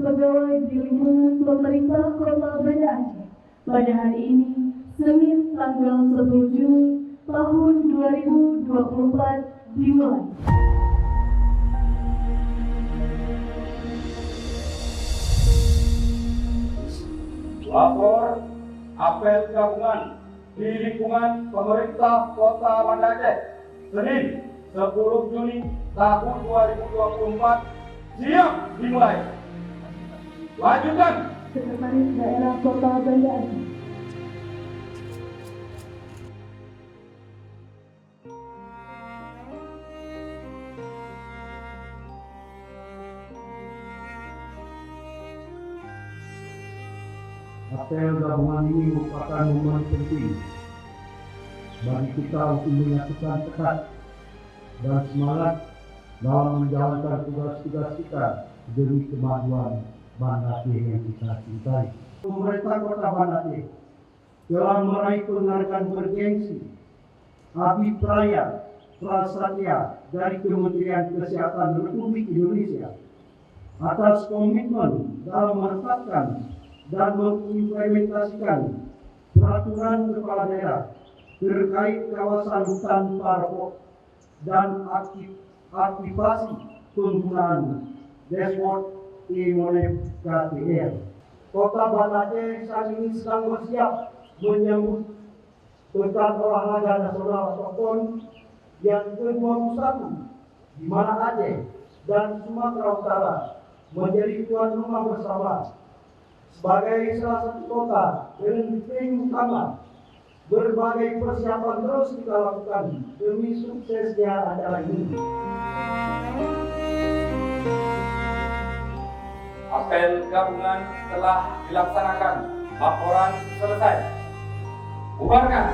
pegawai di lingkungan pemerintah Kota Banda Aceh pada hari ini, Senin tanggal 10 Juni tahun 2024 dimulai. Lapor apel gabungan di lingkungan pemerintah Kota Banda Aceh, Senin 10 Juni tahun 2024 siap dimulai. Lanjutkan. Sekretaris Daerah Kota Banda Aceh. Apel gabungan ini merupakan momen penting bagi kita untuk menyatukan tekad dan semangat dalam menjalankan tugas-tugas kita demi kemajuan Banda Aceh yang kita cintai. Pemerintah Kota Banda Aceh telah meraih penghargaan bergengsi Abipraya Prasetya dari Kementerian Kesehatan Republik Indonesia atas komitmen dalam menetapkan dan mengimplementasikan peraturan kepala daerah terkait kawasan hutan parpok dan aktivasi penggunaan dashboard e-money KTR. Kota Banda Aceh saat ini sedang bersiap menyambut Pekan Olahraga Nasional atau PON yang ke-21 di mana Aceh dan Sumatera Utara menjadi tuan rumah bersama. Sebagai salah satu kota dengan venue utama, berbagai persiapan terus kita lakukan demi suksesnya acara ini. Apel gabungan telah dilaksanakan. Laporan selesai. Bubarkan.